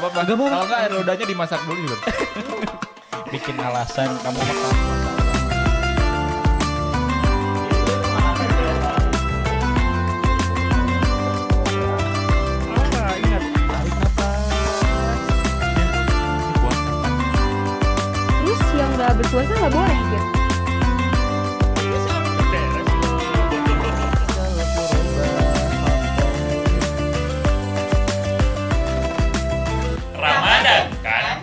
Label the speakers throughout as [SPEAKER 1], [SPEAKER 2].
[SPEAKER 1] Kalau enggak air lodanya dimasak dulu gitu.
[SPEAKER 2] Bikin alasan kamu makan. Ingat tarik nafas.
[SPEAKER 3] Terus yang nggak berpuasa nggak boleh gitu.
[SPEAKER 4] Ramadan kan?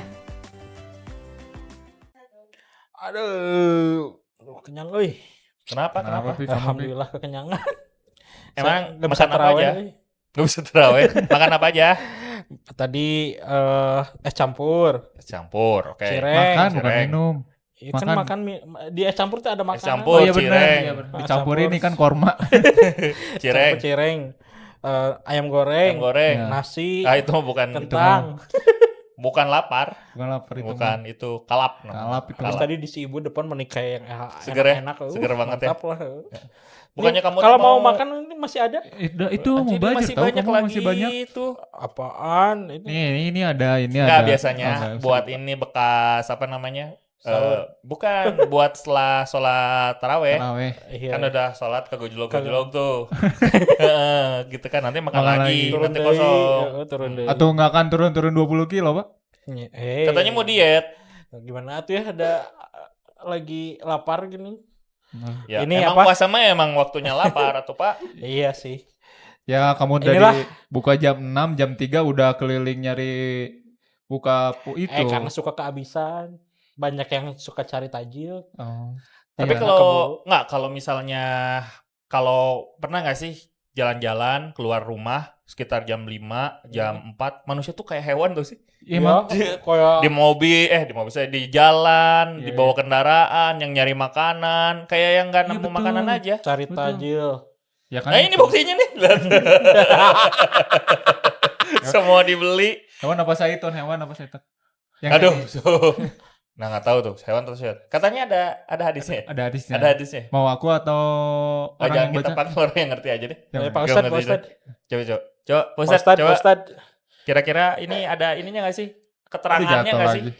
[SPEAKER 2] Aduh, kenyang euy.
[SPEAKER 4] Kenapa?
[SPEAKER 1] Pi?
[SPEAKER 2] Alhamdulillah kekenyangan.
[SPEAKER 4] Emang
[SPEAKER 2] Nggak bisa
[SPEAKER 4] makan apa
[SPEAKER 2] terawih,
[SPEAKER 4] aja?
[SPEAKER 2] euy.
[SPEAKER 4] Gak bisa terawih. Makan apa aja?
[SPEAKER 2] Tadi es campur,
[SPEAKER 4] Campur, oke.
[SPEAKER 2] cireng.
[SPEAKER 1] Makan bukan
[SPEAKER 4] cireng.
[SPEAKER 1] minum.
[SPEAKER 2] Iya kan
[SPEAKER 1] makan.
[SPEAKER 2] makan di es campur tuh ada makanan.
[SPEAKER 4] campur.
[SPEAKER 1] Oh iya benar.
[SPEAKER 4] cireng.
[SPEAKER 1] Iya, benar.
[SPEAKER 2] Ah,
[SPEAKER 1] Dicampurin
[SPEAKER 2] campur.
[SPEAKER 1] ini kan korma.
[SPEAKER 4] Cireng,
[SPEAKER 2] Campur cireng. Ayam goreng,
[SPEAKER 4] ayam goreng.
[SPEAKER 1] Ya.
[SPEAKER 2] nasi,
[SPEAKER 4] Ah itu bukan
[SPEAKER 2] kentang.
[SPEAKER 4] bukan lapar,
[SPEAKER 1] Bukan lapar itu.
[SPEAKER 4] bukan itu kalap. namanya.
[SPEAKER 1] Kalap itu.
[SPEAKER 2] Terus tadi di si ibu depan menikah yang
[SPEAKER 4] Seger ya?
[SPEAKER 2] enak-enak.
[SPEAKER 4] Seger banget ya?
[SPEAKER 2] mantap lah.
[SPEAKER 4] Bukannya
[SPEAKER 2] Ini
[SPEAKER 4] kamu
[SPEAKER 2] kalau
[SPEAKER 4] tuh
[SPEAKER 2] mau makan ini masih ada?
[SPEAKER 1] Itu
[SPEAKER 4] Anjir,
[SPEAKER 1] mau
[SPEAKER 4] ini
[SPEAKER 1] baju
[SPEAKER 4] masih
[SPEAKER 1] tahu
[SPEAKER 4] banyak
[SPEAKER 1] kamu
[SPEAKER 4] lagi
[SPEAKER 1] masih banyak.
[SPEAKER 4] itu.
[SPEAKER 2] Apaan? Ini
[SPEAKER 1] Ini ada.
[SPEAKER 4] Enggak biasanya
[SPEAKER 1] enggak,
[SPEAKER 4] buat ini bekas apa namanya?
[SPEAKER 2] Sahur.
[SPEAKER 4] Bukan buat setelah sholat taraweh.
[SPEAKER 1] taraweh.
[SPEAKER 2] iya.
[SPEAKER 4] Kan udah sholat kegojlog-gojlog tuh. Heeh, gitu kan nanti makan
[SPEAKER 1] Makan
[SPEAKER 4] lagi,
[SPEAKER 1] lagi.
[SPEAKER 2] turun
[SPEAKER 4] nanti
[SPEAKER 2] deui,
[SPEAKER 4] kosong.
[SPEAKER 2] turun deui.
[SPEAKER 1] Atau enggak akan turun 20 kilo, Pak?
[SPEAKER 4] Katanya mau diet.
[SPEAKER 2] Gimana tuh ya ada lagi lapar gini.
[SPEAKER 4] Ya,
[SPEAKER 2] Ini
[SPEAKER 4] emang
[SPEAKER 2] apa?
[SPEAKER 4] puasa mah emang waktunya lapar atau Pak?
[SPEAKER 2] Iya sih.
[SPEAKER 1] Ya, kamu
[SPEAKER 2] Inilah.
[SPEAKER 1] dari buka jam 6, jam 3 udah keliling nyari buka itu.
[SPEAKER 2] Karena suka kehabisan. Banyak yang suka cari tajil.
[SPEAKER 1] Oh.
[SPEAKER 4] Tapi
[SPEAKER 1] Iya.
[SPEAKER 4] kalau misalnya kalau pernah nggak sih jalan-jalan keluar rumah sekitar jam 5, jam 4, manusia tuh kayak hewan tuh sih.
[SPEAKER 1] Iya, emang
[SPEAKER 2] kayak
[SPEAKER 4] Di mobil saya di jalan,
[SPEAKER 1] Iya,
[SPEAKER 4] dibawa kendaraan yang nyari makanan, kayak yang nggak
[SPEAKER 1] Iya,
[SPEAKER 4] nemu
[SPEAKER 1] betul.
[SPEAKER 4] makanan aja.
[SPEAKER 2] cari
[SPEAKER 1] Betul.
[SPEAKER 2] tajil.
[SPEAKER 1] ya kan.
[SPEAKER 4] Nah, ini buktinya nih. Semua dibeli.
[SPEAKER 1] Hewan apa Saiton? Yang
[SPEAKER 4] Aduh.
[SPEAKER 1] kayak-
[SPEAKER 4] Nah, nggak tahu tuh, hewan atau sehat. Katanya ada hadisnya.
[SPEAKER 1] ada hadisnya.
[SPEAKER 4] Ada hadisnya.
[SPEAKER 1] Mau aku atau
[SPEAKER 4] Oh,
[SPEAKER 1] orang
[SPEAKER 4] jangan
[SPEAKER 1] yang
[SPEAKER 4] kita
[SPEAKER 1] baca?
[SPEAKER 4] pakai orang yang ngerti aja deh.
[SPEAKER 1] Jangan.
[SPEAKER 2] Pak
[SPEAKER 4] Gua
[SPEAKER 2] Ustadz,
[SPEAKER 4] ngerti
[SPEAKER 2] Pak Ustadz.
[SPEAKER 4] Coba, Pak
[SPEAKER 2] Pak
[SPEAKER 4] Ustadz,
[SPEAKER 2] Ustadz,
[SPEAKER 4] coba.
[SPEAKER 2] Pak Ustadz.
[SPEAKER 4] Kira-kira ini ada ininya nggak sih?
[SPEAKER 1] Aduh,
[SPEAKER 4] Keterangannya
[SPEAKER 1] jatuh
[SPEAKER 4] nggak sih?
[SPEAKER 1] lagi.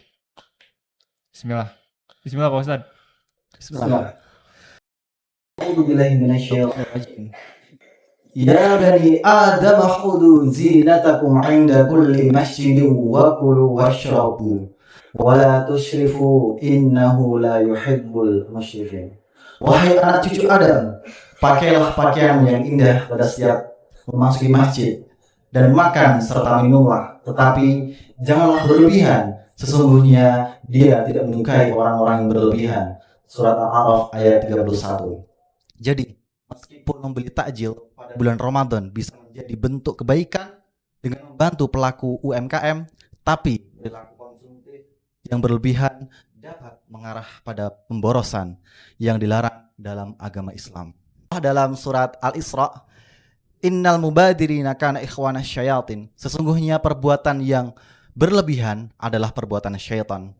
[SPEAKER 1] Bismillah. Bismillah Pak Ustadz.
[SPEAKER 5] Bismillah. A'udzu billahi minasyaitonir rajim. Ya bani Adam khudhu zinatakum 'inda kulli masjidin wa kulu washrabu wa la tusrifu innahu la yuhibbul musyrifin. Wahai anak cucu Adam, pakailah pakaian yang indah pada setiap memasuki masjid dan makan serta minumlah, tetapi janganlah berlebihan. Sesungguhnya dia tidak menyukai orang-orang yang berlebihan. Surat Al-A'raf ayat 31. Jadi, meskipun membeli takjil pada bulan Ramadan bisa menjadi bentuk kebaikan dengan membantu pelaku UMKM, tapi perilaku konsumtif yang berlebihan dapat mengarah pada pemborosan yang dilarang dalam agama Islam. Dalam surat Al-Isra, Innal mubadirina kana ikhwana syayatin. Sesungguhnya perbuatan yang berlebihan adalah perbuatan syaitan.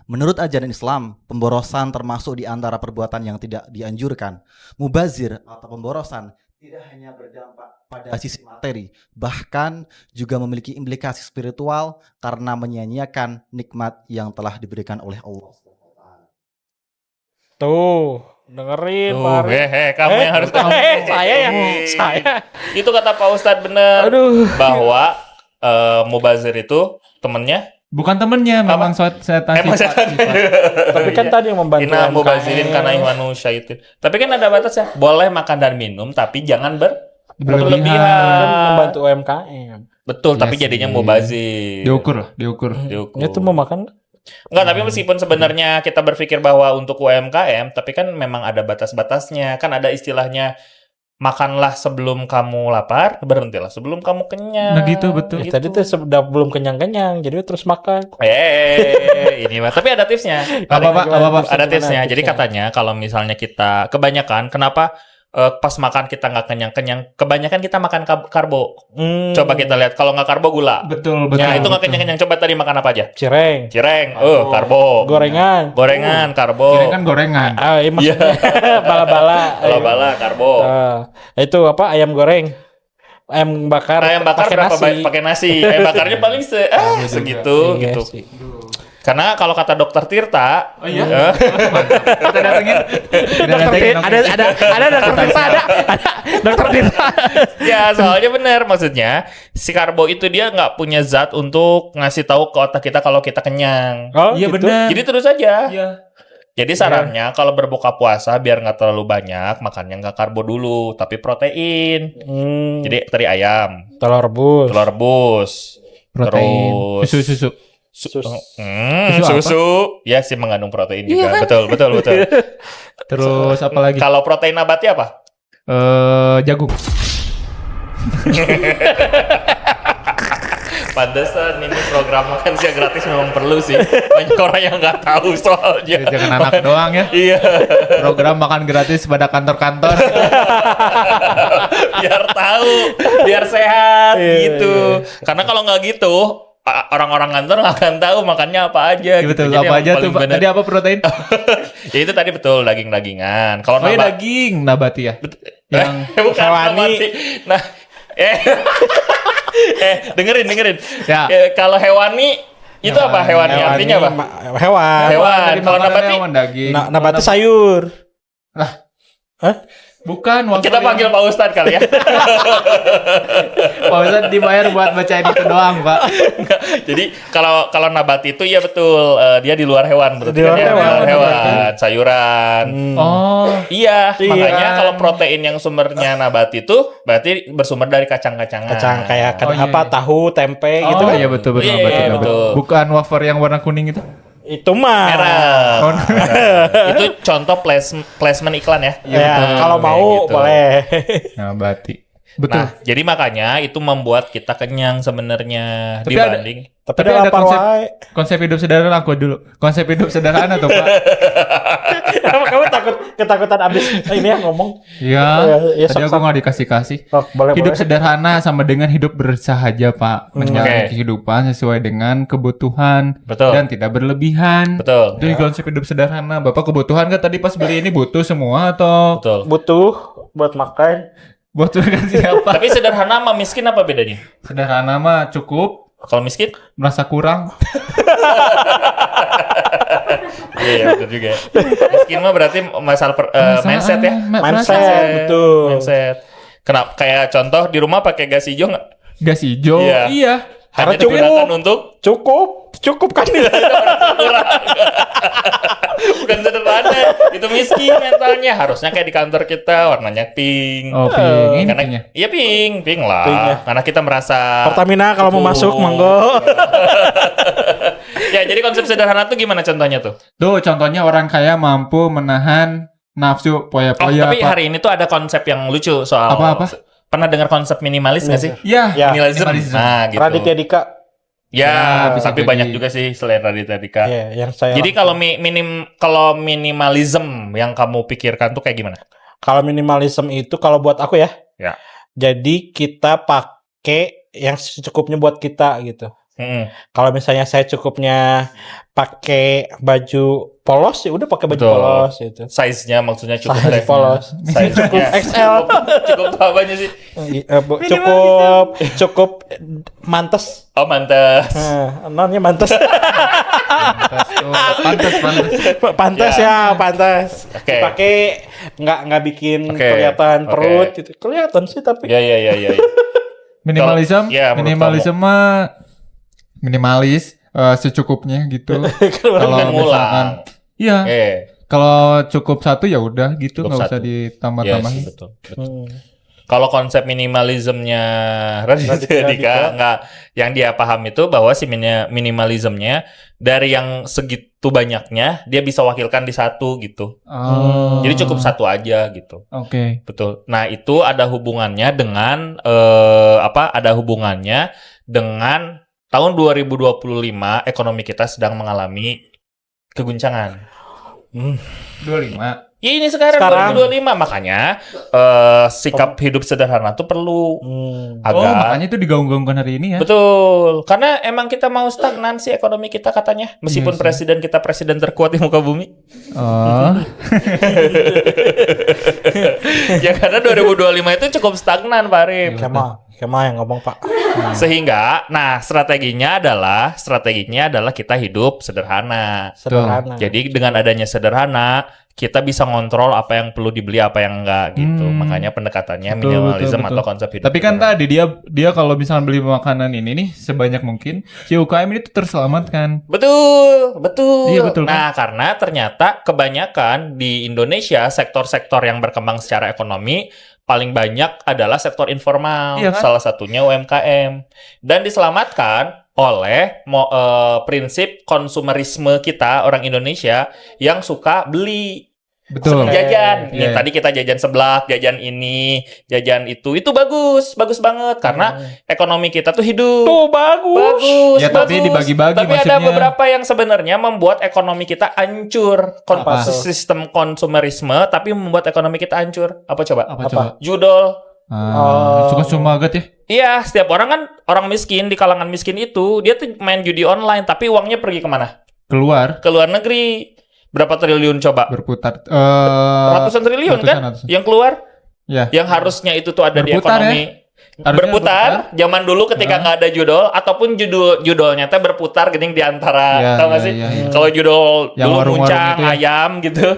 [SPEAKER 5] Menurut ajaran Islam, pemborosan termasuk di antara perbuatan yang tidak dianjurkan. Mubazir atau pemborosan tidak hanya berdampak pada sisi materi, bahkan juga memiliki implikasi spiritual karena menyia-nyiakan nikmat yang telah diberikan oleh Allah.
[SPEAKER 2] Tuh, dengerin
[SPEAKER 4] Tuh,
[SPEAKER 2] Pak Arif.
[SPEAKER 4] kamu yang harus tahu.
[SPEAKER 2] Saya yang saya.
[SPEAKER 4] Itu kata Pak Ustadz bener.
[SPEAKER 2] Aduh.
[SPEAKER 4] Bahwa Mubazir itu temennya.
[SPEAKER 1] Bukan temennya, memang setan.
[SPEAKER 4] Emang setan.
[SPEAKER 2] Tapi kan tadi yang membantu
[SPEAKER 4] Inna
[SPEAKER 2] UMKM.
[SPEAKER 4] mubazirin kana ihwanu syaitin. Tapi kan ada batasnya. Boleh makan dan minum, tapi jangan berlebihan.
[SPEAKER 2] Kan membantu UMKM.
[SPEAKER 4] Betul,
[SPEAKER 1] Iya
[SPEAKER 4] tapi
[SPEAKER 1] sih.
[SPEAKER 4] jadinya mubazir.
[SPEAKER 1] Diukur.
[SPEAKER 4] Diukur.
[SPEAKER 2] Itu mau makan
[SPEAKER 4] Enggak, tapi meskipun sebenarnya kita berpikir bahwa untuk UMKM, tapi kan memang ada batas-batasnya. Kan ada istilahnya, makanlah sebelum kamu lapar, berhentilah sebelum kamu kenyang.
[SPEAKER 1] Nah gitu, betul.
[SPEAKER 4] Gitu.
[SPEAKER 2] tadi tuh sudah belum kenyang-kenyang, jadi terus makan.
[SPEAKER 4] Ini mah. Tapi ada tipsnya.
[SPEAKER 1] Apa, Pak? Apa?
[SPEAKER 4] Ada
[SPEAKER 2] Gimana
[SPEAKER 4] tipsnya. Jadi
[SPEAKER 2] tipsnya?
[SPEAKER 4] katanya kalau misalnya kita kebanyakan, kenapa pas makan kita nggak kenyang-kenyang? Kebanyakan kita makan karbo. Coba kita lihat. Kalau nggak karbo gula.
[SPEAKER 1] Betul.
[SPEAKER 4] Ya itu nggak
[SPEAKER 1] betul.
[SPEAKER 4] kenyang-kenyang. Coba tadi makan apa aja?
[SPEAKER 2] Cireng,
[SPEAKER 4] Cireng. Karbo.
[SPEAKER 2] gorengan.
[SPEAKER 4] Gorengan, karbo.
[SPEAKER 1] Kirain kan gorengan.
[SPEAKER 2] Iya maksudnya bala-bala.
[SPEAKER 4] Bala-bala, karbo.
[SPEAKER 2] Itu apa? Ayam goreng. Ayam bakar
[SPEAKER 4] bakar
[SPEAKER 2] pakai
[SPEAKER 4] berapa
[SPEAKER 2] nasi.
[SPEAKER 4] banyak pakai nasi. Ayam bakarnya paling segitu
[SPEAKER 2] Iya
[SPEAKER 4] gitu.
[SPEAKER 2] sih.
[SPEAKER 4] Karena kalau kata dokter Tirta,
[SPEAKER 1] Oh iya. Kita datengin. Kita datengin.
[SPEAKER 2] Ada dokter Tirta, ada dokter Tirta.
[SPEAKER 4] ya soalnya benar maksudnya si karbo itu dia nggak punya zat untuk ngasih tahu ke otak kita kalau kita kenyang.
[SPEAKER 2] Oh,
[SPEAKER 1] Iya
[SPEAKER 2] gitu?
[SPEAKER 1] benar.
[SPEAKER 4] Jadi terus aja.
[SPEAKER 1] Iya.
[SPEAKER 4] Jadi sarannya kalau berbuka puasa biar nggak terlalu banyak makannya nggak karbo dulu tapi protein. Jadi teri ayam,
[SPEAKER 2] telur rebus.
[SPEAKER 4] telur rebus,
[SPEAKER 1] Protein.
[SPEAKER 4] terus
[SPEAKER 1] Susu.
[SPEAKER 4] susu,
[SPEAKER 1] Susu
[SPEAKER 4] susu, ya sih mengandung protein juga.
[SPEAKER 3] Iya kan?
[SPEAKER 4] Betul.
[SPEAKER 1] Terus apa lagi?
[SPEAKER 4] Kalau protein nabati apa?
[SPEAKER 1] Jagung.
[SPEAKER 4] Pantesan ini program makan siang gratis memang perlu sih. Banyak orang yang nggak tahu soalnya.
[SPEAKER 1] Jangan anak doang ya.
[SPEAKER 4] Iya.
[SPEAKER 1] Program makan gratis pada kantor-kantor.
[SPEAKER 4] Biar tahu, biar sehat gitu. Karena kalau nggak gitu, orang-orang kantor nggak akan tahu makannya apa aja.
[SPEAKER 1] Iya, betul.
[SPEAKER 4] Jadi
[SPEAKER 1] Apa
[SPEAKER 4] yang
[SPEAKER 1] aja tuh,
[SPEAKER 4] paling
[SPEAKER 1] Pak?
[SPEAKER 4] bener-
[SPEAKER 1] Tadi apa protein?
[SPEAKER 4] Ya itu tadi betul daging-dagingan. Kalau
[SPEAKER 1] Oh iya,
[SPEAKER 4] nabat-
[SPEAKER 1] daging nabati ya. Yang
[SPEAKER 4] bukan
[SPEAKER 2] hewani.
[SPEAKER 4] nabati. Nah, dengerin.
[SPEAKER 1] Ya.
[SPEAKER 4] Kalau hewani itu apa hewani? Artinya apa?
[SPEAKER 2] Hewan.
[SPEAKER 4] Hewan.
[SPEAKER 1] Tadi
[SPEAKER 4] Kalau
[SPEAKER 1] makanannya
[SPEAKER 4] nabati?
[SPEAKER 1] hewan, daging.
[SPEAKER 2] Nabati sayur.
[SPEAKER 1] Bukan. waktu
[SPEAKER 4] Kita
[SPEAKER 1] yang-
[SPEAKER 4] panggil Pak Ustadz kali ya.
[SPEAKER 1] Pak Ustadz dibayar buat bacain itu doang, Pak.
[SPEAKER 4] Enggak. Jadi kalau nabati itu ya betul dia di luar hewan berarti
[SPEAKER 2] Di luar
[SPEAKER 4] kan ya,
[SPEAKER 2] hewan,
[SPEAKER 4] hewan, sayuran.
[SPEAKER 1] Oh.
[SPEAKER 4] Iya,
[SPEAKER 2] Iya.
[SPEAKER 4] makanya kalau protein yang sumbernya nabati itu berarti bersumber dari kacang-kacangan.
[SPEAKER 2] Kacang kayak
[SPEAKER 1] Oh, iya,
[SPEAKER 2] apa
[SPEAKER 1] iya.
[SPEAKER 2] tahu, tempe
[SPEAKER 1] Oh
[SPEAKER 2] gitu kan.
[SPEAKER 1] iya betul.
[SPEAKER 4] Iya, betul.
[SPEAKER 1] Bukan wafer yang warna kuning itu.
[SPEAKER 2] Itu mah.
[SPEAKER 4] Merah.
[SPEAKER 1] Oh,
[SPEAKER 4] Itu contoh placement iklan ya.
[SPEAKER 1] Iya,
[SPEAKER 2] Ya,
[SPEAKER 1] betul.
[SPEAKER 2] kalau mau
[SPEAKER 4] gitu.
[SPEAKER 2] boleh.
[SPEAKER 1] nabati. Betul.
[SPEAKER 4] Nah, jadi makanya itu membuat kita kenyang sebenarnya
[SPEAKER 1] Tapi ada-
[SPEAKER 4] dibanding
[SPEAKER 2] Tapi
[SPEAKER 1] Tapi
[SPEAKER 2] ada
[SPEAKER 1] ada
[SPEAKER 2] lapar
[SPEAKER 1] konsep-
[SPEAKER 2] wae.
[SPEAKER 1] Konsep hidup sederhana aku dulu. Konsep hidup sederhana tuh, Pak.
[SPEAKER 2] Kamu ketakutan abis ini ya ngomong.
[SPEAKER 1] Iya.
[SPEAKER 2] Ya,
[SPEAKER 1] Tadi aku
[SPEAKER 2] sok-sok.
[SPEAKER 1] nggak dikasih-kasih.
[SPEAKER 2] Oh, boleh
[SPEAKER 1] Hidup
[SPEAKER 2] boleh.
[SPEAKER 1] sederhana sama dengan hidup bersahaja, Pak. Menjalani
[SPEAKER 4] Oke.
[SPEAKER 1] kehidupan sesuai dengan kebutuhan
[SPEAKER 4] betul.
[SPEAKER 1] dan tidak berlebihan.
[SPEAKER 4] Betul.
[SPEAKER 1] Itu konsep hidup sederhana. Bapak kebutuhan kan tadi pas beli ini butuh semua atau
[SPEAKER 4] Betul.
[SPEAKER 2] Butuh buat makan.
[SPEAKER 1] buat makan siapa?
[SPEAKER 4] Tapi sederhana sama miskin apa bedanya?
[SPEAKER 1] Sederhana mah cukup,
[SPEAKER 4] Kalau miskin?
[SPEAKER 1] merasa kurang.
[SPEAKER 4] Iya, betul juga. Miskin mah berarti masalah mindset ya.
[SPEAKER 2] Mindset, betul.
[SPEAKER 4] Mindset. Kenapa? Kayak contoh di rumah pakai gas hijau nggak?
[SPEAKER 1] Gas hijau.
[SPEAKER 4] Iya.
[SPEAKER 1] Iya.
[SPEAKER 4] Hanya
[SPEAKER 2] Karena cukup.
[SPEAKER 4] digunakan untuk
[SPEAKER 2] Cukup kan?
[SPEAKER 4] bukan sederhana. Itu miskin mentalnya. Harusnya kayak di kantor kita warnanya pink.
[SPEAKER 1] Oh, pink. Ini
[SPEAKER 4] Karena
[SPEAKER 1] pinknya.
[SPEAKER 4] iya pink lah.
[SPEAKER 2] Pink ya.
[SPEAKER 4] Karena kita merasa
[SPEAKER 2] Pertamina kalau mau
[SPEAKER 4] cukup.
[SPEAKER 2] masuk monggo.
[SPEAKER 4] Ya, jadi konsep sederhana tuh gimana contohnya tuh?
[SPEAKER 1] Tuh contohnya orang kaya mampu menahan nafsu poya-poya.
[SPEAKER 4] Tapi
[SPEAKER 1] Pak.
[SPEAKER 4] hari ini tuh ada konsep yang lucu soal
[SPEAKER 1] Apa-apa?
[SPEAKER 4] Pernah dengar konsep minimalis nggak sih?
[SPEAKER 1] Iya.
[SPEAKER 2] Ya.
[SPEAKER 4] Minimalism. Nah, gitu.
[SPEAKER 2] Raditya Dika.
[SPEAKER 4] Ya,
[SPEAKER 1] bisa
[SPEAKER 4] tapi
[SPEAKER 1] jadi.
[SPEAKER 4] banyak juga sih selain Raditya Dika.
[SPEAKER 2] Iya, yang saya.
[SPEAKER 4] Jadi kalau kalau minimalism yang kamu pikirkan tuh kayak gimana?
[SPEAKER 2] Kalau minimalism itu kalau buat aku ya.
[SPEAKER 4] Ya.
[SPEAKER 2] Jadi kita pakai yang secukupnya buat kita gitu.
[SPEAKER 4] Mm-mm.
[SPEAKER 2] Kalau misalnya saya cukupnya pakai baju polos ya udah pakai baju
[SPEAKER 4] Betul.
[SPEAKER 2] polos gitu.
[SPEAKER 4] Size-nya maksudnya cukup
[SPEAKER 2] Size
[SPEAKER 4] deh.
[SPEAKER 2] polos.
[SPEAKER 4] Size-nya
[SPEAKER 2] XL.
[SPEAKER 4] cukup apanya sih?
[SPEAKER 2] Cukup mantes.
[SPEAKER 4] Oh, mantas.
[SPEAKER 2] Nonnya mantes. Pantas
[SPEAKER 4] Ya.
[SPEAKER 2] ya, pantas.
[SPEAKER 4] Oke.
[SPEAKER 2] Pakai nggak bikin
[SPEAKER 4] Oke.
[SPEAKER 2] kelihatan
[SPEAKER 4] Oke.
[SPEAKER 2] perut gitu. Kelihatan sih tapi.
[SPEAKER 4] Ya.
[SPEAKER 1] Minimalism.
[SPEAKER 4] Iya, menurut
[SPEAKER 1] Minimalism mah minimalis secukupnya gitu. Kalau
[SPEAKER 4] Kan
[SPEAKER 1] misalkan iya, kalau cukup satu ya udah gitu,
[SPEAKER 4] Cukup
[SPEAKER 1] nggak usah
[SPEAKER 4] satu. Iya
[SPEAKER 1] ditambah-tambahin.
[SPEAKER 4] sih, betul. Kalau konsep minimalismnya Raditya Dika nggak, yang dia paham itu bahwa si minimalismnya dari yang segitu banyaknya dia bisa wakilkan di satu gitu.
[SPEAKER 1] Oh.
[SPEAKER 4] Jadi cukup satu aja gitu.
[SPEAKER 1] Oke.
[SPEAKER 4] Betul. Nah, itu ada hubungannya dengan ada hubungannya dengan tahun 2025 ekonomi kita sedang mengalami keguncangan.
[SPEAKER 1] 25.
[SPEAKER 4] Ya ini sekarang 2025 makanya sikap hidup sederhana tuh perlu
[SPEAKER 1] Oh,
[SPEAKER 4] agak
[SPEAKER 1] makanya itu digaung-gaungkan hari ini ya.
[SPEAKER 4] betul. Karena emang kita mau stagnansi ekonomi kita katanya, meskipun
[SPEAKER 1] Iya sih.
[SPEAKER 4] presiden kita presiden terkuat di muka bumi.
[SPEAKER 1] Oh.
[SPEAKER 4] Ya karena 2025 itu cukup stagnan, Pak Arif.
[SPEAKER 2] Kemal. Kemal yang ngomong Pak.
[SPEAKER 4] Sehingga, nah strateginya adalah kita hidup sederhana.
[SPEAKER 2] Sederhana.
[SPEAKER 4] Jadi dengan adanya sederhana, kita bisa ngontrol apa yang perlu dibeli, apa yang enggak gitu. Makanya pendekatannya
[SPEAKER 1] Betul,
[SPEAKER 4] minimalism
[SPEAKER 1] betul.
[SPEAKER 4] atau konsep hidup.
[SPEAKER 1] Tapi kan
[SPEAKER 4] sederhana.
[SPEAKER 1] tadi dia kalau misalnya beli makanan ini nih sebanyak mungkin, si UKM ini tuh terselamatkan.
[SPEAKER 4] Betul.
[SPEAKER 1] Iya, betul, kan?
[SPEAKER 4] Nah, karena ternyata kebanyakan di Indonesia sektor-sektor yang berkembang secara ekonomi paling banyak adalah sektor informal,
[SPEAKER 1] Iya, kan?
[SPEAKER 4] salah satunya UMKM, dan diselamatkan oleh prinsip konsumerisme kita orang Indonesia yang suka beli.
[SPEAKER 1] Betul.
[SPEAKER 4] Seneng jajan.
[SPEAKER 1] Iya.
[SPEAKER 4] Tadi kita jajan seblak, jajan ini, jajan itu bagus banget karena ekonomi kita tuh hidup.
[SPEAKER 2] Tuh bagus.
[SPEAKER 1] Ya, tapi dibagi-bagi
[SPEAKER 4] Tapi
[SPEAKER 1] maksudnya.
[SPEAKER 4] ada beberapa yang sebenarnya membuat ekonomi kita hancur.
[SPEAKER 1] Apa?
[SPEAKER 4] Sistem konsumerisme tapi membuat ekonomi kita hancur. Apa coba?
[SPEAKER 1] Apa
[SPEAKER 2] Apa?
[SPEAKER 1] coba?
[SPEAKER 4] Judol.
[SPEAKER 1] Suka banget ya.
[SPEAKER 4] Iya, setiap orang kan orang miskin di kalangan miskin itu dia tuh main judi online tapi uangnya pergi kemana?
[SPEAKER 1] Keluar
[SPEAKER 4] Ke luar negeri. Berapa triliun coba?
[SPEAKER 1] berputar
[SPEAKER 4] Ratusan triliun kan
[SPEAKER 1] ratusan.
[SPEAKER 4] yang keluar?
[SPEAKER 1] Ya.
[SPEAKER 4] Yang harusnya itu tuh ada
[SPEAKER 1] Berputar,
[SPEAKER 4] di ekonomi.
[SPEAKER 1] Harusnya
[SPEAKER 4] Berputar, zaman dulu ketika nggak ada judol ataupun judulnya teh berputar gini di antara,
[SPEAKER 1] Iya,
[SPEAKER 4] tau gak
[SPEAKER 1] iya,
[SPEAKER 4] sih?
[SPEAKER 1] iya, iya.
[SPEAKER 4] Kalau judul
[SPEAKER 1] Yang
[SPEAKER 4] dulu
[SPEAKER 1] warung-warung
[SPEAKER 4] muncang,
[SPEAKER 1] itu ya.
[SPEAKER 4] ayam gitu.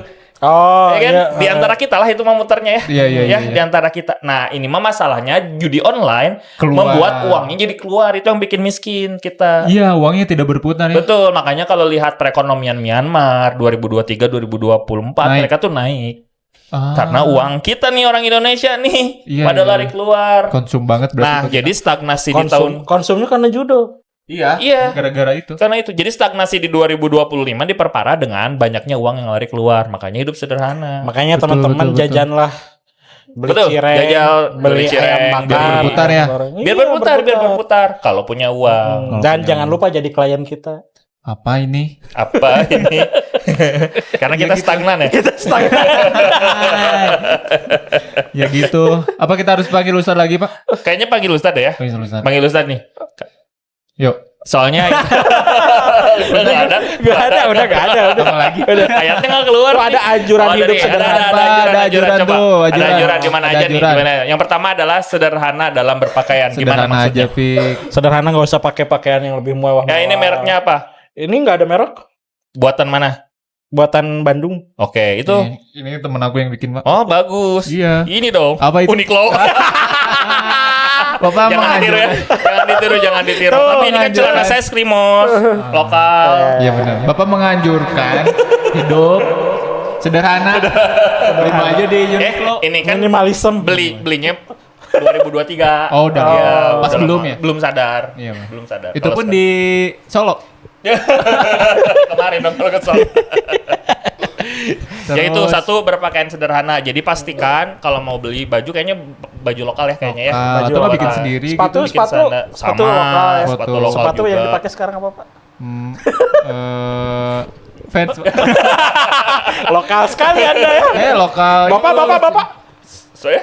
[SPEAKER 2] Oh,
[SPEAKER 4] Ya kan?
[SPEAKER 2] iya.
[SPEAKER 4] Di antara kita lah itu mah muternya ya.
[SPEAKER 1] Iya, iya,
[SPEAKER 4] Ya,
[SPEAKER 1] iya.
[SPEAKER 4] di antara kita. Nah, ini mah masalahnya judi online
[SPEAKER 1] Keluar.
[SPEAKER 4] membuat uangnya jadi keluar. Itu yang bikin miskin kita.
[SPEAKER 1] Iya, uangnya tidak berputar ya.
[SPEAKER 4] Betul, makanya kalau lihat perekonomian Myanmar 2023-2024
[SPEAKER 1] Naik.
[SPEAKER 4] mereka tuh naik.
[SPEAKER 1] Ah,
[SPEAKER 4] Karena uang kita nih orang Indonesia nih
[SPEAKER 1] Iya,
[SPEAKER 4] pada
[SPEAKER 1] iya.
[SPEAKER 4] lari keluar.
[SPEAKER 1] konsum banget berarti.
[SPEAKER 4] Nah,
[SPEAKER 1] kita.
[SPEAKER 4] jadi stagnasi di tahun
[SPEAKER 2] Konsumnya karena judul.
[SPEAKER 4] Iya.
[SPEAKER 1] gara-gara itu.
[SPEAKER 4] karena itu. Jadi stagnasi di 2025 diperparah dengan banyaknya uang yang lari keluar. Makanya hidup sederhana.
[SPEAKER 2] Makanya
[SPEAKER 1] Betul,
[SPEAKER 2] teman-teman
[SPEAKER 1] betul, betul.
[SPEAKER 2] jajanlah. Beli
[SPEAKER 4] Betul,
[SPEAKER 2] cireng,
[SPEAKER 4] jajal,
[SPEAKER 2] beli
[SPEAKER 4] beli cireng,
[SPEAKER 2] ayam bakar.
[SPEAKER 1] biar berputar ya.
[SPEAKER 4] Biar berputar kalau punya uang.
[SPEAKER 2] Dan
[SPEAKER 1] Kalau
[SPEAKER 2] jangan
[SPEAKER 1] punya
[SPEAKER 2] lupa jadi klien kita.
[SPEAKER 1] Apa ini?
[SPEAKER 4] Apa ini? Karena kita stagnan ya. Kita
[SPEAKER 1] Ya gitu. Apa kita harus panggil Ustadz lagi, Pak?
[SPEAKER 4] Kayaknya panggil Ustadz deh ya.
[SPEAKER 1] Panggil Ustadz.
[SPEAKER 4] Panggil Ustadz nih.
[SPEAKER 1] Yuk.
[SPEAKER 4] Soalnya udah nggak ada.
[SPEAKER 2] Udah gak ada.
[SPEAKER 1] Apa lagi?
[SPEAKER 4] Ayatnya nggak keluar.
[SPEAKER 2] Oh, ada anjuran
[SPEAKER 4] Oh,
[SPEAKER 2] hidup
[SPEAKER 4] ada
[SPEAKER 2] sederhana.
[SPEAKER 1] Ada anjuran
[SPEAKER 4] Coba.
[SPEAKER 1] tuh,
[SPEAKER 4] Ada
[SPEAKER 1] anjuran.
[SPEAKER 4] anjuran di mana
[SPEAKER 1] Ada
[SPEAKER 4] aja nih?
[SPEAKER 1] anjuran.
[SPEAKER 4] Gimana? Yang pertama adalah sederhana dalam berpakaian. Gimana
[SPEAKER 1] Sederhana aja,
[SPEAKER 4] maksudnya?
[SPEAKER 1] Pik.
[SPEAKER 2] Sederhana, gak usah pakai pakaian yang lebih mewah.
[SPEAKER 4] Ya ini mereknya apa?
[SPEAKER 2] Ini nggak ada merek.
[SPEAKER 4] Buatan mana?
[SPEAKER 2] Buatan Bandung.
[SPEAKER 4] Oke, itu.
[SPEAKER 1] Ini temen aku yang bikin, Pak.
[SPEAKER 4] Oh, bagus.
[SPEAKER 1] Iya.
[SPEAKER 4] Ini dong.
[SPEAKER 1] Apa itu?
[SPEAKER 4] Uniqlo.
[SPEAKER 1] Bapak
[SPEAKER 4] Jangan ditiru ya. Jangan ditiru. Tapi ini kan celana saya Skrimos. Lokal.
[SPEAKER 1] Iya benar. Bapak menganjurkan hidup sederhana. Terima aja di Uniqlo.
[SPEAKER 4] Ini kan
[SPEAKER 2] Minimalism.
[SPEAKER 4] belinya 2023.
[SPEAKER 1] Oh, udah.
[SPEAKER 4] Iya,
[SPEAKER 1] Pas
[SPEAKER 4] udah
[SPEAKER 1] belum
[SPEAKER 4] lama.
[SPEAKER 1] ya?
[SPEAKER 4] Belum sadar.
[SPEAKER 1] Iya, Bang.
[SPEAKER 4] Belum sadar.
[SPEAKER 1] Itu
[SPEAKER 4] Kalau
[SPEAKER 1] pun
[SPEAKER 4] sekarang-
[SPEAKER 1] di Solo.
[SPEAKER 4] kemarin dong kalau kesel. Ya itu
[SPEAKER 1] Terus-
[SPEAKER 4] satu berpakaian sederhana. Jadi pastikan kalau mau beli baju kayaknya baju lokal ya kayaknya ya.
[SPEAKER 1] Lokal.
[SPEAKER 4] Baju
[SPEAKER 1] Atau nggak
[SPEAKER 4] lokal.
[SPEAKER 1] bikin sendiri
[SPEAKER 2] Sepatu,
[SPEAKER 1] gitu.
[SPEAKER 4] Bikin
[SPEAKER 2] sepatu,
[SPEAKER 4] sana.
[SPEAKER 2] sepatu
[SPEAKER 4] Sama,
[SPEAKER 2] lokal ya.
[SPEAKER 4] sepatu
[SPEAKER 1] Sepatu.
[SPEAKER 4] lokal
[SPEAKER 2] Sepatu yang
[SPEAKER 4] juga.
[SPEAKER 2] dipakai sekarang apa Pak?
[SPEAKER 1] Hmm, fans.
[SPEAKER 2] Lokal sekali Anda ya.
[SPEAKER 1] Lokal.
[SPEAKER 2] Bapak.
[SPEAKER 4] So ya?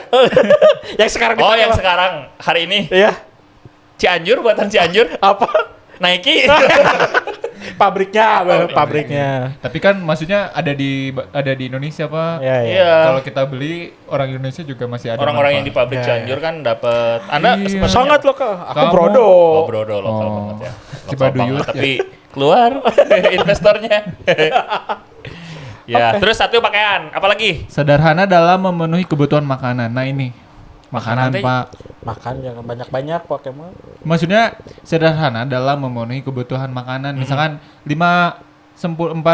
[SPEAKER 2] Yang sekarang
[SPEAKER 4] Oh
[SPEAKER 2] dipakai,
[SPEAKER 4] yang
[SPEAKER 2] Pak.
[SPEAKER 4] sekarang hari ini
[SPEAKER 2] Iya.
[SPEAKER 4] Cianjur, buatan Cianjur,
[SPEAKER 2] Apa?
[SPEAKER 4] Nike.
[SPEAKER 2] Pabriknya, pabriknya.
[SPEAKER 1] Tapi kan maksudnya ada di Indonesia, Pak.
[SPEAKER 2] Iya, iya.
[SPEAKER 4] Iya.
[SPEAKER 1] Kalau kita beli orang Indonesia juga masih ada.
[SPEAKER 4] Orang-orang yang di
[SPEAKER 1] manfaat.
[SPEAKER 4] pabrik
[SPEAKER 2] Ya,
[SPEAKER 4] Cianjur kan dapat. Anda
[SPEAKER 1] Iya.
[SPEAKER 4] sebenarnya
[SPEAKER 2] Sangat lokal. Aku
[SPEAKER 1] Kamu-
[SPEAKER 2] Brodo.
[SPEAKER 4] Oh, brodo lokal
[SPEAKER 1] Oh.
[SPEAKER 4] banget ya. Lokal
[SPEAKER 1] Cibaduyut
[SPEAKER 4] banget, tapi keluar investornya. Ya, terus satu pakaian, apalagi?
[SPEAKER 1] Sederhana dalam memenuhi kebutuhan makanan. Nah ini makanan,
[SPEAKER 4] Makanan,
[SPEAKER 1] Pak.
[SPEAKER 2] Makan jangan banyak-banyak Pak Kemal.
[SPEAKER 1] Maksudnya sederhana dalam memenuhi kebutuhan makanan. Misalkan 4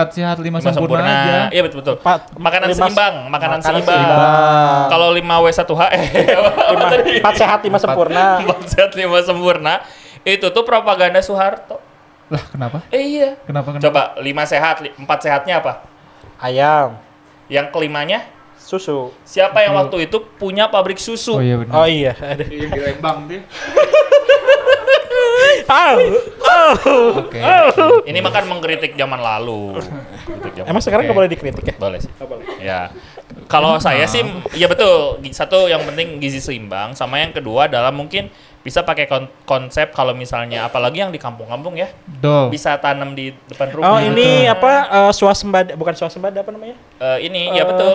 [SPEAKER 1] sehat 5
[SPEAKER 4] Lima
[SPEAKER 1] sempurna aja.
[SPEAKER 4] Iya betul. Makanan
[SPEAKER 2] Lima-
[SPEAKER 4] seimbang, makanan seimbang.
[SPEAKER 2] seimbang.
[SPEAKER 4] Kalau 5W1H apa tadi?
[SPEAKER 2] 4 sehat 5 sempurna.
[SPEAKER 4] 4 sehat 5 sempurna. Itu tuh propaganda Soeharto.
[SPEAKER 1] Lah kenapa?
[SPEAKER 4] Iya.
[SPEAKER 1] Kenapa?
[SPEAKER 4] Coba 5 sehat, 4 sehatnya apa?
[SPEAKER 2] Ayam,
[SPEAKER 4] Yang kelimanya,
[SPEAKER 2] susu.
[SPEAKER 4] siapa yang waktu itu punya pabrik susu?
[SPEAKER 1] Oh iya benar.
[SPEAKER 2] Oh iya, ada.
[SPEAKER 1] Yang di Lembang dia. Oke.
[SPEAKER 4] Ini makan mengkritik zaman lalu. Kritik zaman-
[SPEAKER 2] Emang sekarang
[SPEAKER 1] Oke.
[SPEAKER 2] nggak boleh dikritik ya?
[SPEAKER 4] Boleh sih. Ya. Kalau saya sih, ya betul. Satu yang penting gizi seimbang. Sama yang kedua adalah mungkin bisa pakai konsep kalau misalnya, apalagi yang di kampung-kampung ya,
[SPEAKER 1] Betul.
[SPEAKER 4] bisa tanam di depan
[SPEAKER 2] Oh
[SPEAKER 4] rumah.
[SPEAKER 2] ini apa swasembada, bukan swasembada apa namanya?
[SPEAKER 4] ini ya betul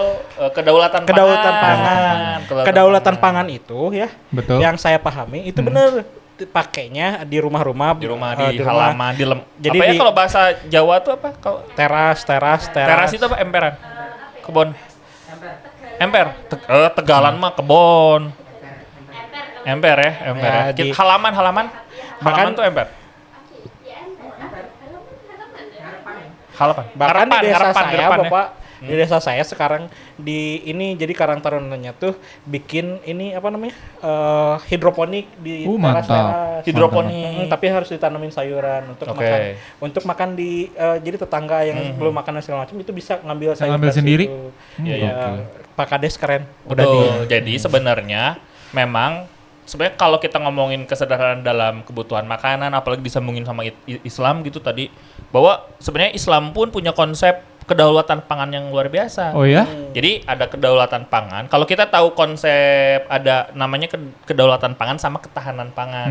[SPEAKER 4] kedaulatan
[SPEAKER 2] Kedaulatan
[SPEAKER 4] pangan.
[SPEAKER 2] pangan. Kedaulatan pangan itu ya,
[SPEAKER 1] Betul.
[SPEAKER 2] yang saya pahami itu benar pakainya di rumah-rumah,
[SPEAKER 4] Di rumah,
[SPEAKER 2] di
[SPEAKER 4] halaman,
[SPEAKER 2] Jadi
[SPEAKER 4] apa ya
[SPEAKER 2] di-
[SPEAKER 4] kalau bahasa Jawa tuh apa? Kalau
[SPEAKER 2] teras.
[SPEAKER 4] teras itu apa? Emperan. Kebon. Tegalan mah kebon. Emper ya.
[SPEAKER 2] Ya, di-
[SPEAKER 4] Halaman.
[SPEAKER 2] Bahkan-
[SPEAKER 4] tuh emper. Halaman.
[SPEAKER 2] Bahkan di desa saya,
[SPEAKER 4] ngarepan ya.
[SPEAKER 2] Bapak, di desa saya sekarang di ini jadi Karang Tarunanya tuh bikin ini apa namanya? Hidroponik di
[SPEAKER 1] Mantap.
[SPEAKER 2] teras-teras.
[SPEAKER 4] Hidroponik.
[SPEAKER 2] Tapi harus ditanamin sayuran untuk
[SPEAKER 4] Oke.
[SPEAKER 2] makan. Untuk makan di jadi tetangga yang belum makan segala macam itu bisa ngambil
[SPEAKER 1] Bisa
[SPEAKER 2] sayur
[SPEAKER 1] ngambil
[SPEAKER 2] dari
[SPEAKER 1] sendiri?
[SPEAKER 2] situ.
[SPEAKER 4] Iya,
[SPEAKER 2] Ya,
[SPEAKER 1] oke.
[SPEAKER 2] Pak Kades keren.
[SPEAKER 4] Betul. Jadi sebenarnya memang sebenarnya kalau kita ngomongin kesederhanaan dalam kebutuhan makanan, apalagi disambungin sama Islam gitu tadi, bahwa sebenarnya Islam pun punya konsep kedaulatan pangan yang luar biasa.
[SPEAKER 1] Oh ya?
[SPEAKER 4] Jadi ada kedaulatan pangan. Kalau kita tahu konsep ada namanya kedaulatan pangan sama ketahanan pangan.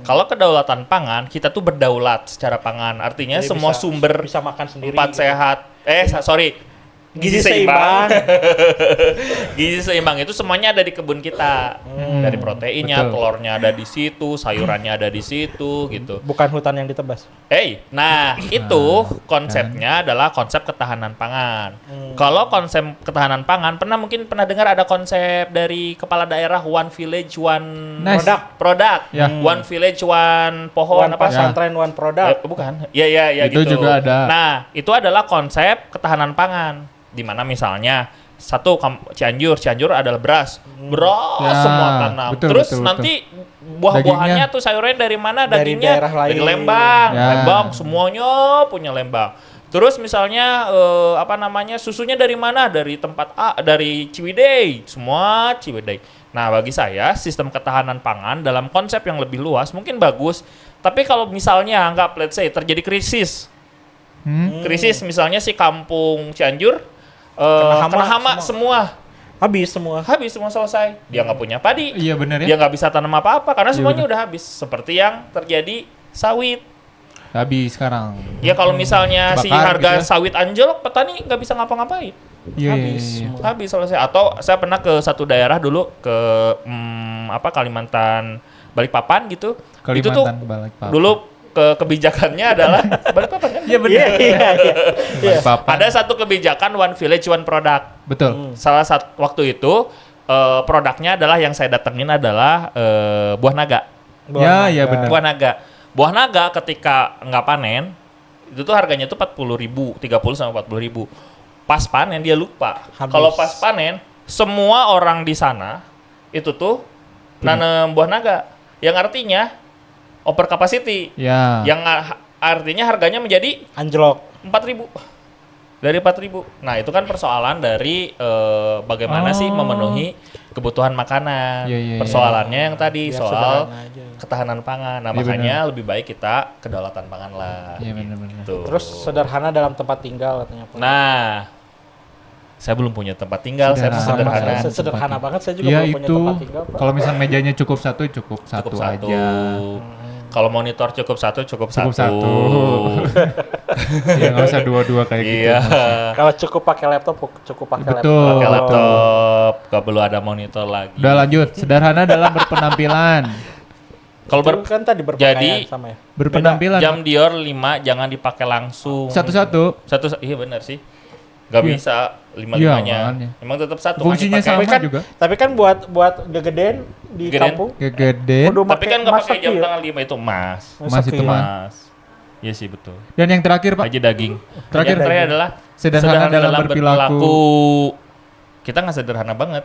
[SPEAKER 4] Kalau kedaulatan pangan, kita tuh berdaulat secara pangan. Artinya
[SPEAKER 2] Jadi
[SPEAKER 4] semua
[SPEAKER 2] bisa-
[SPEAKER 4] sumber
[SPEAKER 2] bisa makan sendiri.
[SPEAKER 4] empat sehat. Gizi
[SPEAKER 2] seimbang.
[SPEAKER 4] Gizi seimbang itu semuanya ada di kebun kita. Dari proteinnya,
[SPEAKER 1] Betul.
[SPEAKER 4] telurnya ada di situ, sayurannya ada di situ gitu.
[SPEAKER 2] Bukan hutan yang ditebas.
[SPEAKER 4] Nah itu konsepnya adalah konsep ketahanan pangan. Kalau konsep ketahanan pangan, mungkin pernah dengar ada konsep dari kepala daerah One Village One
[SPEAKER 1] Nice.
[SPEAKER 4] Product.
[SPEAKER 1] Ya.
[SPEAKER 4] One Village One pohon
[SPEAKER 2] One
[SPEAKER 4] apa?
[SPEAKER 2] pesantren, one product.
[SPEAKER 4] Bukan. Ya
[SPEAKER 1] Itu
[SPEAKER 4] gitu.
[SPEAKER 1] juga ada.
[SPEAKER 4] Nah, itu adalah konsep ketahanan pangan. Di mana misalnya Cianjur adalah beras. Beras
[SPEAKER 1] Ya,
[SPEAKER 4] semua tanam.
[SPEAKER 1] betul,
[SPEAKER 4] Terus
[SPEAKER 1] betul,
[SPEAKER 4] nanti buah-buahannya
[SPEAKER 1] Dagingnya.
[SPEAKER 4] tuh sayurnya dari mana?
[SPEAKER 2] Dari
[SPEAKER 4] Dagingnya
[SPEAKER 2] daerah lain.
[SPEAKER 4] dari Lembang.
[SPEAKER 1] Ya.
[SPEAKER 4] Lembang semuanya punya Lembang. Terus misalnya susunya dari mana? Dari tempat A, dari Ciwidey. Semua Ciwidey. Nah, bagi saya sistem ketahanan pangan dalam konsep yang lebih luas mungkin bagus. Tapi kalau misalnya let's say terjadi krisis. Krisis misalnya si kampung Cianjur kena hama semua.
[SPEAKER 2] Habis semua.
[SPEAKER 4] Selesai. Dia nggak punya padi.
[SPEAKER 1] Iya benar
[SPEAKER 4] Dia
[SPEAKER 1] ya.
[SPEAKER 4] nggak bisa tanam apa-apa karena
[SPEAKER 1] Iya,
[SPEAKER 4] semuanya
[SPEAKER 1] bener.
[SPEAKER 4] udah habis. Seperti yang terjadi sawit.
[SPEAKER 1] Habis sekarang.
[SPEAKER 4] Ya kalau misalnya si
[SPEAKER 1] Bakar
[SPEAKER 4] harga
[SPEAKER 1] gitu ya.
[SPEAKER 4] sawit anjlok, petani nggak bisa ngapa-ngapain.
[SPEAKER 1] Iya.
[SPEAKER 4] Habis selesai. Atau saya pernah ke satu daerah dulu ke Kalimantan Balikpapan gitu. Itu tuh
[SPEAKER 1] Kalimantan Balikpapan.
[SPEAKER 4] dulu kebijakannya adalah Balikpapan kan?
[SPEAKER 1] Iya benar.
[SPEAKER 2] Iya.
[SPEAKER 1] Balikpapan.
[SPEAKER 4] Ada satu kebijakan One Village One Product.
[SPEAKER 1] Betul.
[SPEAKER 4] Salah satu waktu itu produknya adalah yang saya datengin adalah buah naga.
[SPEAKER 1] Ya benar.
[SPEAKER 4] Buah naga. Buah naga ketika nggak panen itu tuh harganya tuh 40.000, 30 sama 40.000. Pas panen dia lupa.
[SPEAKER 2] Habis.
[SPEAKER 4] Kalau pas panen semua orang di sana itu tuh nanam buah naga. Yang artinya over capacity.
[SPEAKER 1] Ya.
[SPEAKER 4] Yang artinya harganya menjadi
[SPEAKER 2] Anjlok.
[SPEAKER 4] 4.000. Dari 4.000. Nah, itu kan persoalan dari bagaimana sih memenuhi kebutuhan makanan.
[SPEAKER 1] Iya, iya,
[SPEAKER 4] Persoalannya yang tadi
[SPEAKER 2] Biar
[SPEAKER 4] soal
[SPEAKER 2] sederhana aja.
[SPEAKER 4] ketahanan pangan. Nah,
[SPEAKER 1] Iya,
[SPEAKER 4] makanya lebih baik kita kedaulatan pangan lah.
[SPEAKER 1] Iya benar-benar.
[SPEAKER 4] Tuh.
[SPEAKER 2] Terus sederhana dalam tempat tinggal katanya. Pak.
[SPEAKER 4] Nah, saya belum punya tempat tinggal, saya mau
[SPEAKER 1] Sederhana.
[SPEAKER 4] sederhana.
[SPEAKER 2] Saya sederhana banget, saya juga
[SPEAKER 1] Iya
[SPEAKER 2] belum punya
[SPEAKER 1] itu.
[SPEAKER 2] tempat tinggal. Pak.
[SPEAKER 1] Kalau misalnya mejanya cukup satu
[SPEAKER 4] Cukup satu.
[SPEAKER 1] aja.
[SPEAKER 4] Kalau monitor cukup satu.
[SPEAKER 1] Cukup satu. Ya nggak usah dua-dua kayak gitu.
[SPEAKER 4] Iya.
[SPEAKER 2] Kalau cukup pakai laptop, cukup pakai
[SPEAKER 1] Betul.
[SPEAKER 2] laptop.
[SPEAKER 4] Pakai laptop, gak perlu ada monitor lagi.
[SPEAKER 1] Udah lanjut. Sederhana dalam berpenampilan.
[SPEAKER 4] Kalau
[SPEAKER 2] Itu kan tadi berpakaian
[SPEAKER 4] Jadi,
[SPEAKER 2] sama ya.
[SPEAKER 1] Berpenampilan.
[SPEAKER 4] jam Dior 5 jangan dipakai langsung.
[SPEAKER 1] Satu-satu.
[SPEAKER 4] Iya benar sih. Gak
[SPEAKER 1] Iya.
[SPEAKER 4] bisa
[SPEAKER 1] Iya,
[SPEAKER 4] lima-limanya.
[SPEAKER 1] makanya.
[SPEAKER 4] Emang tetap satu.
[SPEAKER 1] Fungsinya
[SPEAKER 4] kan dipakai.
[SPEAKER 1] sama juga.
[SPEAKER 2] Tapi kan buat gedein di
[SPEAKER 4] Gedein?
[SPEAKER 2] kampung.
[SPEAKER 1] Gegeden.
[SPEAKER 2] Kudu
[SPEAKER 4] Tapi kan nggak
[SPEAKER 2] emas
[SPEAKER 4] pakai jam
[SPEAKER 2] sakit.
[SPEAKER 4] tangan 5 itu emas.
[SPEAKER 1] Mas itu
[SPEAKER 2] sakit.
[SPEAKER 1] mah.
[SPEAKER 4] Mas. Iya sih betul.
[SPEAKER 1] Dan yang terakhir Pak.
[SPEAKER 4] Aja daging.
[SPEAKER 1] Terakhir.
[SPEAKER 4] Yang terakhir adalah
[SPEAKER 1] Sederhana dalam berperilaku.
[SPEAKER 4] Kita nggak sederhana banget.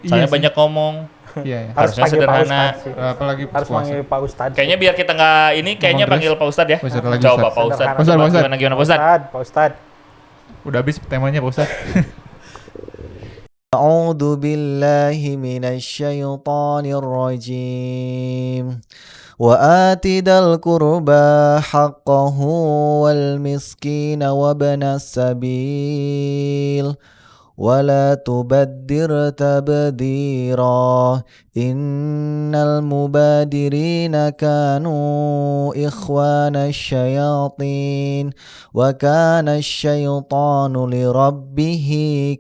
[SPEAKER 1] Iya
[SPEAKER 4] Saya
[SPEAKER 1] sih.
[SPEAKER 4] banyak ngomong.
[SPEAKER 1] Iya ya.
[SPEAKER 4] Harusnya
[SPEAKER 2] panggil Pak
[SPEAKER 4] sederhana.
[SPEAKER 2] Ustadz sih.
[SPEAKER 1] Apalagi
[SPEAKER 2] Harus
[SPEAKER 1] puasa.
[SPEAKER 2] panggil Pak Ustadz.
[SPEAKER 4] Kayaknya biar kita nggak ini, kayaknya
[SPEAKER 1] Ngomong
[SPEAKER 4] panggil Pak Ustadz ya.
[SPEAKER 1] Pak Ustadz lagi,
[SPEAKER 4] Coba
[SPEAKER 1] Ustadz.
[SPEAKER 4] Pak Ustadz.
[SPEAKER 2] Sederhana.
[SPEAKER 1] Pak Ustadz.
[SPEAKER 4] Gimana Pak Ustadz?
[SPEAKER 2] Pak Ustadz.
[SPEAKER 1] Udah habis temanya Pak Ustadz.
[SPEAKER 5] أعوذ بالله من الشيطان الرجيم وآت ذا القربى حقه والمسكين وابن السبيل ولا تبذر تبذيرا إن المبادرين كانوا إخوان الشياطين وكان الشيطان لربه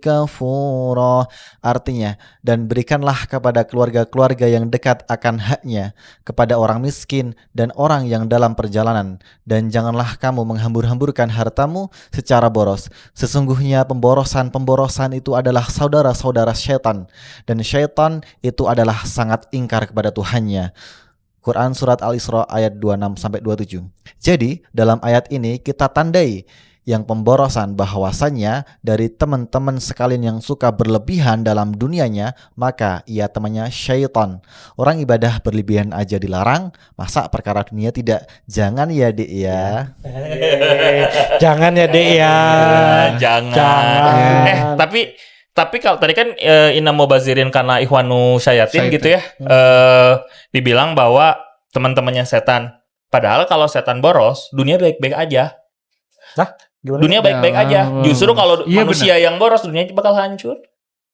[SPEAKER 5] كفورا. Artinya, dan berikanlah kepada keluarga-keluarga yang dekat akan haknya, kepada orang miskin dan orang yang dalam perjalanan, dan janganlah kamu menghambur-hamburkan hartamu secara boros. Sesungguhnya pemborosan itu adalah saudara-saudara syaitan, dan syaitan itu adalah sangat ingkar kepada Tuhannya. Quran Surat Al-Isra ayat 26-27. Jadi dalam ayat ini kita tandai yang pemborosan bahwasannya dari teman-teman sekalian yang suka berlebihan dalam dunianya, maka ia temannya syaitan. Orang ibadah berlebihan aja dilarang, masa perkara dunia tidak? Jangan ya Dek ya.
[SPEAKER 2] Jangan ya Dek ya.
[SPEAKER 4] Jangan. Tapi kalau tadi kan inna mubazirin karena ikhwanu syayatin gitu ya. Dibilang bahwa teman-temannya setan. Padahal kalau setan boros, dunia baik-baik aja.
[SPEAKER 2] Nah, gimana?
[SPEAKER 4] Dunia baik-baik aja. Justru kalau manusia yang boros, dunia bakal hancur.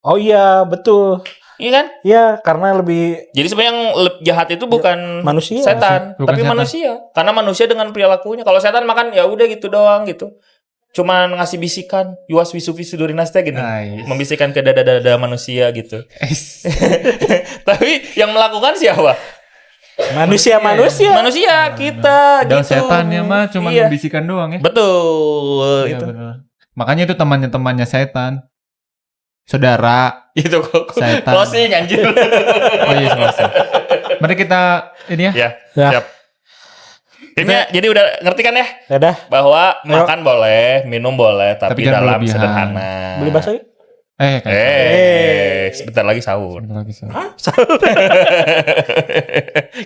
[SPEAKER 2] Oh iya, betul.
[SPEAKER 4] Iya kan?
[SPEAKER 2] Iya, karena lebih
[SPEAKER 4] Jadi sebenarnya yang jahat itu bukan
[SPEAKER 2] manusia.
[SPEAKER 4] setan,
[SPEAKER 1] Bukan
[SPEAKER 4] tapi
[SPEAKER 1] setan.
[SPEAKER 4] manusia. Karena manusia dengan perilakunya. Kalau setan makan ya udah gitu doang gitu. Cuman ngasih bisikan, yuas wisu durinas teh gini.
[SPEAKER 1] Nice.
[SPEAKER 4] Membisikkan ke dada-dada manusia gitu. Tapi yang melakukan siapa?
[SPEAKER 2] Manusia.
[SPEAKER 4] Manusia kita
[SPEAKER 1] Dan
[SPEAKER 4] gitu.
[SPEAKER 1] setannya mah cuma
[SPEAKER 4] Iya.
[SPEAKER 1] membisikkan doang ya.
[SPEAKER 4] Betul
[SPEAKER 1] Iya,
[SPEAKER 4] itu.
[SPEAKER 1] benar. Makanya itu temannya setan. Saudara
[SPEAKER 4] Itu kok
[SPEAKER 1] setan.
[SPEAKER 4] closing anjir.
[SPEAKER 1] Oh iya, selesai. Mari kita ini ya.
[SPEAKER 4] Ya,
[SPEAKER 2] Ya.
[SPEAKER 4] siap. Timnya jadi udah ngerti kan ya?
[SPEAKER 2] Dadah.
[SPEAKER 4] Bahwa
[SPEAKER 2] Ayo.
[SPEAKER 4] makan boleh, minum boleh, tapi
[SPEAKER 1] jangan
[SPEAKER 4] dalam
[SPEAKER 1] berlebihan.
[SPEAKER 4] sederhana.
[SPEAKER 2] Beli bakso yuk.
[SPEAKER 4] Sebentar lagi sahur.
[SPEAKER 1] Sebentar lagi, Sal.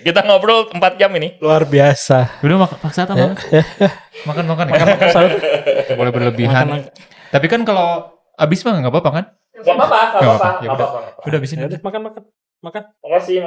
[SPEAKER 4] Kita ngobrol 4 jam ini.
[SPEAKER 2] Luar biasa.
[SPEAKER 1] Udah paksa apa? Makan ya. Boleh berlebihan. Tapi kan kalau abis mah nggak apa-apa kan?
[SPEAKER 4] Gak apa-apa,
[SPEAKER 1] Nggak apa-apa. Ya udah. Udah abisin.
[SPEAKER 2] Ya udah, makan.
[SPEAKER 4] Makasih.